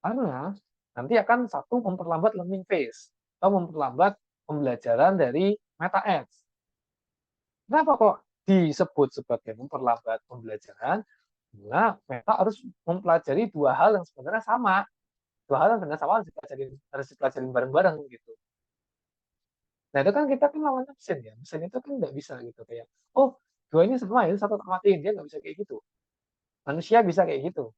Karena nanti akan satu memperlambat learning phase atau memperlambat pembelajaran dari meta ads. Kenapa kok disebut sebagai memperlambat pembelajaran? Karena meta harus mempelajari dua hal yang sebenarnya sama. Dua hal yang sebenarnya sama harus dipelajari bareng-bareng gitu. Nah itu kan kita kan lawannya mesin ya. Mesin itu kan nggak bisa gitu kayak, oh dua ini sama ini satu tak matiin, dia nggak bisa kayak gitu. Manusia bisa kayak gitu.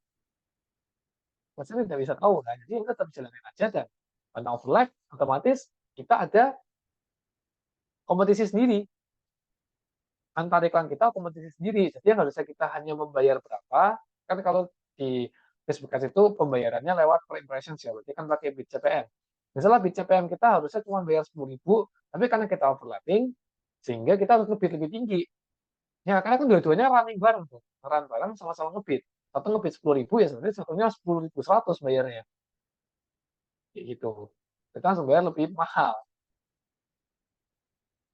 Mesin tidak bisa tahu kan. Jadi kita tetap jalanin aja dan karena overlap otomatis kita ada kompetisi sendiri. Antar iklan kita kompetisi sendiri. Jadi yang harusnya kita hanya membayar berapa, kan kalau di Facebook Ads itu pembayarannya lewat per impressions ya, berarti kan pakai bid CPM. Misalnya bid CPM kita harusnya cuma bayar 10.000, tapi karena kita overlapping, sehingga kita harus lebih tinggi. Ya, karena kan dua-duanya running bareng tuh. Run bareng sama-sama ngebid. Satu ngebid 10.000 ya, sebenarnya satunya 10.100 bayarnya. Kayak gitu. Kita langsung bayar lebih mahal.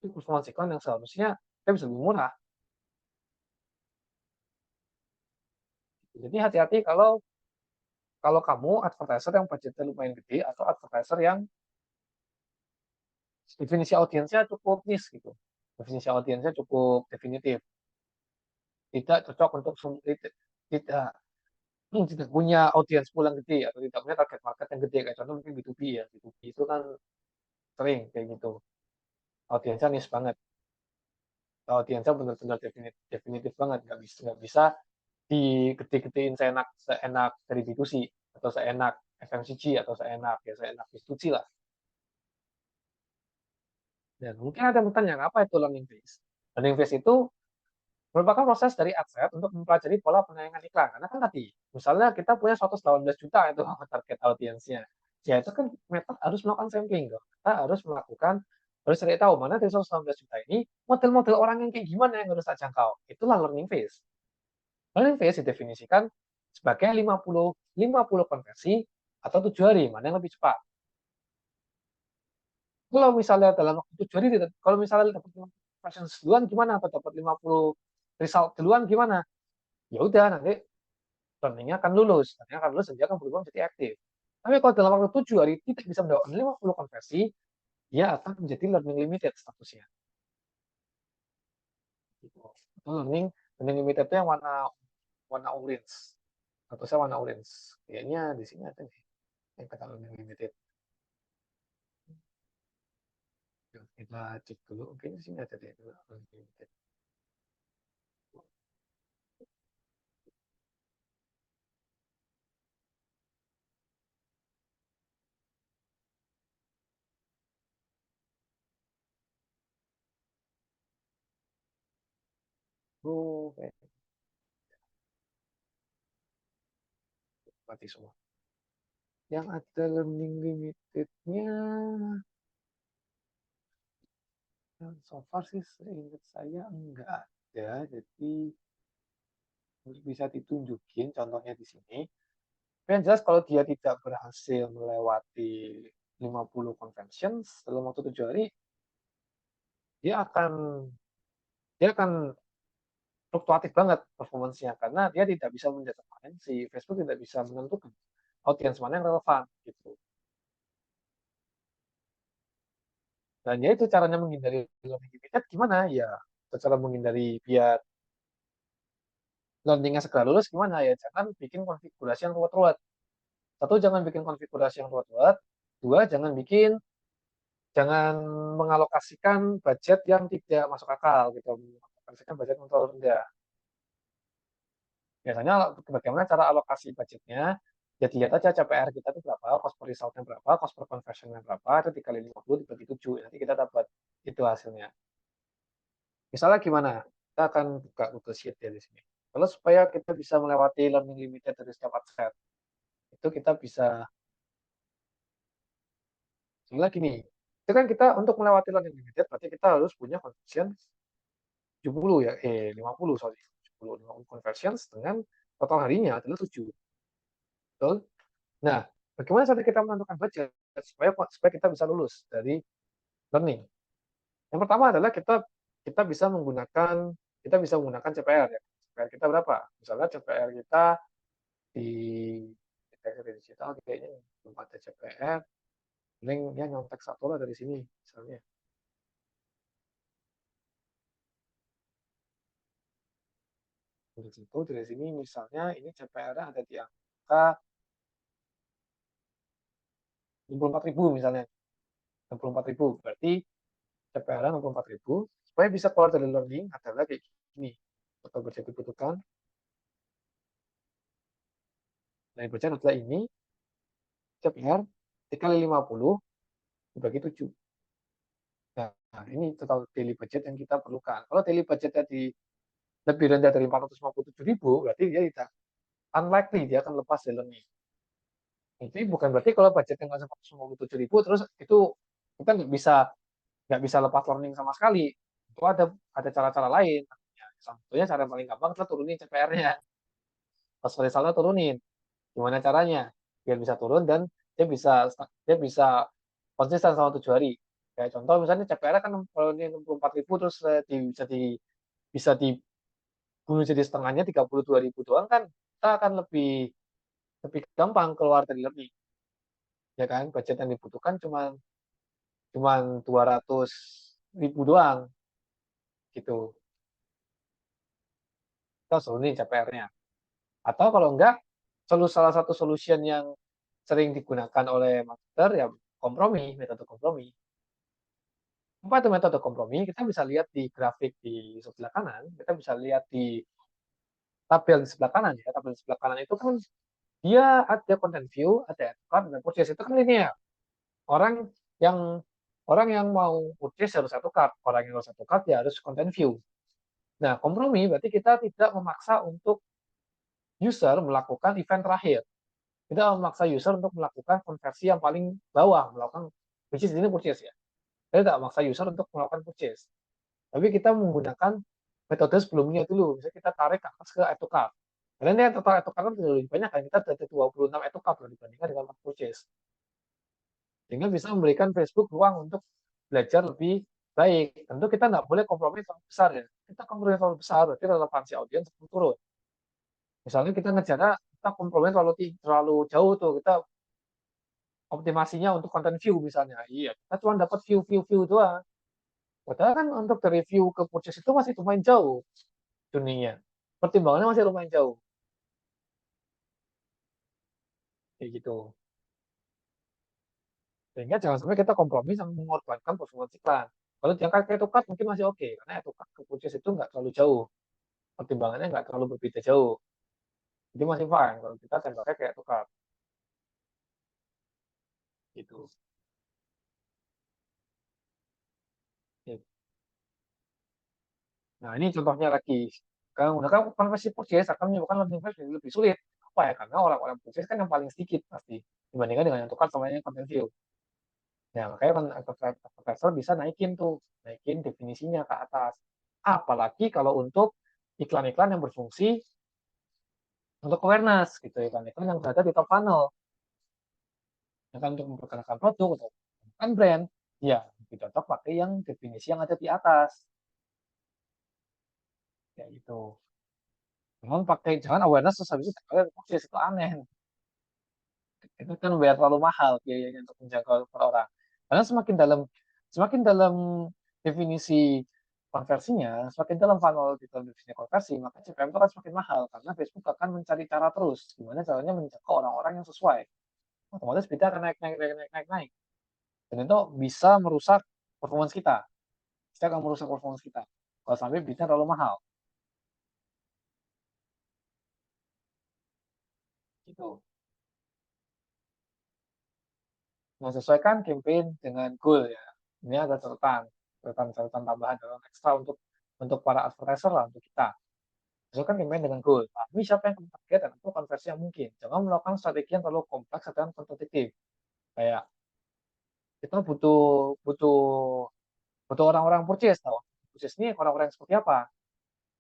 Itu performance iklan yang seharusnya kita bisa lebih murah. Jadi hati-hati kalau kamu advertiser yang budgetnya lumayan gede atau advertiser yang definisi audiensnya cukup niche gitu. Definisi audiensnya cukup definitif. Tidak cocok untuk tidak tidak punya audiens pool yang gede atau tidak punya target market yang gede kayak contoh mungkin B2B ya. B2B itu kan sering kayak gitu. Audiensnya niche banget. Audiensnya benar-benar definitif banget, nggak bisa digede-gedein seenak dari B2C atau seenak FMCG atau seenak B2C lah. Dan mungkin ada yang bertanya, apa itu learning phase? Learning phase itu merupakan proses dari adset untuk mempelajari pola penayangan iklan. Karena kan tadi, misalnya kita punya 118 juta itu target audiensnya. Ya itu kan Meta harus melakukan sampling. Kita harus cari tahu mana dari 118 juta ini, model-model orang yang kayak gimana yang harus saya jangkau. Itulah learning phase. Learning phase didefinisikan sebagai 50 konversi atau 7 hari, mana yang lebih cepat. Kalau misalnya dalam waktu 7 hari, kalau misalnya dapat conversion duluan gimana, atau dapat 50 result duluan gimana? Ya udah, nanti learning-nya akan lulus. Learning akan lulus dan dia akan berubah menjadi aktif. Tapi kalau dalam waktu 7 hari tidak bisa mendapatkan 50 konversi, dia akan menjadi learning limited statusnya. Learning limited itu yang warna orange. Statusnya warna orange. Kayaknya di sini ada nih yang kata learning limited. Kita cek dulu. Oke, di sini ada deh learning limited. Oke. Mati semua. Yang ada learning limitednya, so far sih seingat saya enggak ada, jadi bisa ditunjukin contohnya di sini. Tapi yang jelas kalau dia tidak berhasil melewati 50 conventions dalam waktu 7 hari, dia akan fluktuatif banget performance-nya karena dia tidak bisa mendetermine, si Facebook tidak bisa menentukan audiens mana yang relevan gitu. Dan ya itu caranya menghindari learning limited gimana ya? Cara menghindari biar learning-nya segera lulus gimana ya? Jangan bikin konfigurasi yang ruwet-ruwet. Satu, jangan bikin konfigurasi yang ruwet-ruwet. Dua, jangan mengalokasikan budget yang tidak masuk akal gitu. Mengalokasikan budget yang terlalu rendah. Biasanya bagaimana cara alokasi budgetnya? Ya dilihat aja CPR kita itu berapa, cost per result-nya berapa, cost per conversion-nya berapa, itu dikali 50 dibagi 7, nanti kita dapat itu hasilnya. Misalnya gimana? Kita akan buka Google Sheet ya di sini. Kalau supaya kita bisa melewati learning limited dari setiap adset, itu kita bisa sebenarnya gini. Itu kan kita untuk melewati learning limited berarti kita harus punya conversion 70 ya, 50 sorry. 50 conversions dengan total harinya adalah 7. Betul? Nah, bagaimana cara kita menentukan budget supaya kita bisa lulus dari learning? Yang pertama adalah kita bisa menggunakan CPR ya. CPR kita berapa? Misalnya CPR kita di deteksi digital kayaknya belum ada CPR, paling ya nyontek satu lah dari sini misalnya. Dari situ, dari sini misalnya ini CPR ada di angka 64.000 misalnya. 64.000 berarti CPR 64.000 supaya bisa keluar dari learning adalah kayak gini. Atau budget dibutuhkan. Nah, budget adalah ini CPR dikali 50 dibagi 7. Nah, ini total daily budget yang kita perlukan. Kalau daily budgetnya lebih rendah dari 457.000, berarti dia tidak unlikely dia akan lepas dari learning. Jadi bukan berarti kalau budgetnya nggak sampai 457.000 terus itu kita nggak bisa lepas learning sama sekali. Itu ada cara-cara lain. Contohnya cara yang paling gampang adalah turunin CPR-nya. Pas misalnya turunin. Gimana caranya? Biar bisa turun dan dia bisa konsisten selama 7 hari. Kayak contoh misalnya CPR kan kalau ini 64.000 terus bisa dibunuh jadi setengahnya 32.000 doang kan kita akan lebih gampang keluar dari learning. Ya kan? Budget yang dibutuhkan cuma 200.000 doang gitu. Kita turunin CPR-nya. Atau kalau enggak, salah satu solution yang sering digunakan oleh marketer ya metode kompromi. Apa itu metode kompromi? Kita bisa lihat di grafik di sebelah kanan, kita bisa lihat di tabel di sebelah kanan ya. Tabel di sebelah kanan itu kan dia ada content view, ada ad card, dan purchase itu kan linear. Orang yang mau purchase harus satu card, orang yang harus satu card ya harus content view. Nah, kompromi berarti kita tidak memaksa untuk user melakukan event terakhir. Kita memaksa user untuk melakukan konversi yang paling bawah, melakukan which is ini purchase ya. Kita tidak memaksa user untuk melakukan purchase. Tapi kita menggunakan metode sebelumnya dulu. Misalnya kita tarik ke atas ke add to cart. Karena ini total add to cart kan lebih banyak kan. Kita ada 26 add to cart dibandingkan dengan purchase. Sehingga bisa memberikan Facebook ruang untuk belajar lebih baik. Tentu kita nggak boleh kompromi terlalu besar ya. Kita kompromi terlalu besar, berarti relevansi audiens turun. Misalnya kita ngejarnya, kita kompromi terlalu jauh tuh, kita optimasinya untuk konten view misalnya. Iya, kita cuma dapat view doang. Padahal kan untuk dari view ke purchase itu masih lumayan jauh tuningnya. Pertimbangannya masih lumayan jauh. Kayak gitu. Sehingga jangan sampai kita kompromi sama mengorbankan performance iklan. Kalau jangka kayak tukat mungkin masih oke, karena tukat ke purchase itu nggak terlalu jauh. Pertimbangannya nggak terlalu berbeda jauh. Jadi masih fine kalau kita tembaknya kayak tukat. Gitu. Ya. Nah, ini contohnya lagi. Kalau menggunakan konversi purchase akan menyebabkan landing page lebih sulit. Apa ya? Karena orang-orang purchase kan yang paling sedikit pasti dibandingkan dengan yang tukar sama yang content view. Nah, makanya kan advertiser bisa naikin definisinya ke atas. Apalagi kalau untuk iklan-iklan yang berfungsi untuk awareness gitu, iklan-iklan yang berada di top funnel. Ya kan untuk memperkenalkan produk atau memperkenalkan brand, ya lebih cocok pakai yang definisi yang ada di atas. Kayak gitu. Jangan awareness terus habis itu purchase, itu aneh. Itu kan biar terlalu mahal biayanya untuk menjangkau per orang. Karena semakin dalam definisi konversinya, semakin dalam funnel di dalam definisi konversi, maka CPM itu akan semakin mahal karena Facebook akan mencari cara terus gimana caranya menjangkau orang-orang yang sesuai. Otomatis kita akan naik. Dan itu bisa merusak performance kita. Kita akan merusak performance kita. Kalau sampai bidnya terlalu mahal. Gitu. Sesuaikan campaign dengan goal ya. Ini ada catatan tambahan dalam ekstra untuk para advertiser lah, untuk kita. Sesuaikan campaign dengan goal. Tapi siapa yang kamu target dan itu konversi yang mungkin. Jangan melakukan strategi yang terlalu kompleks dan kompetitif. Kayak kita butuh butuh butuh orang-orang purchase. Tahu purchase ini orang-orang seperti apa?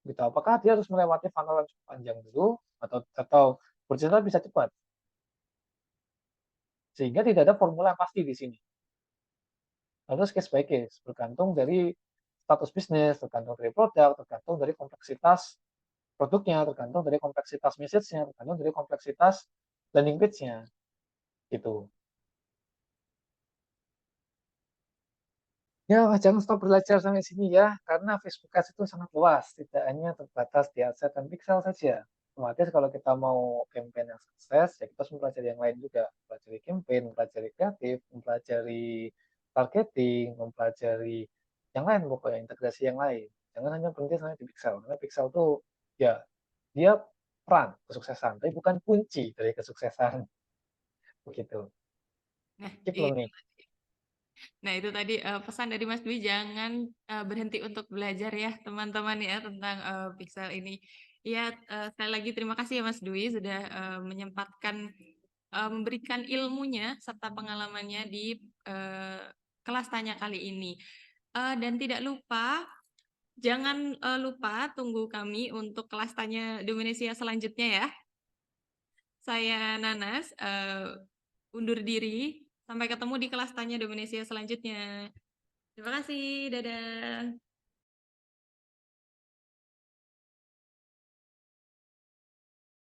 Gitu. Apakah dia harus melewati funnel yang cukup panjang dulu atau purchase bisa cepat? Sehingga tidak ada formula yang pasti di sini. Harus case by case, bergantung dari status bisnis, tergantung dari produk, tergantung dari kompleksitas produknya, tergantung dari kompleksitas message-nya, tergantung dari kompleksitas landing page-nya. Gitu. Ya, jangan stop belajar sampai sini ya, karena Facebook Ads itu sangat luas, tidak hanya terbatas di Adsense dan Pixel saja. Otomatis kalau kita mau campaign yang sukses, ya kita harus mempelajari yang lain juga. Mempelajari campaign, mempelajari kreatif, mempelajari targeting, mempelajari yang lain pokoknya, integrasi yang lain. Jangan hanya berhenti sampai di Pixel, karena Pixel tuh ya dia peran kesuksesan, tapi bukan kunci dari kesuksesan. Begitu. Nah, Keep itu learning. Nah, itu tadi pesan dari Mas Dwi, jangan berhenti untuk belajar ya, teman-teman ya, tentang Pixel ini. Ya, sekali lagi terima kasih ya Mas Dwi sudah menyempatkan memberikan ilmunya serta pengalamannya di kelas tanya kali ini. Dan tidak lupa, jangan lupa tunggu kami untuk kelas tanya Dominesia selanjutnya ya. Saya Nanas, undur diri. Sampai ketemu di kelas tanya Dominesia selanjutnya. Terima kasih, dadah.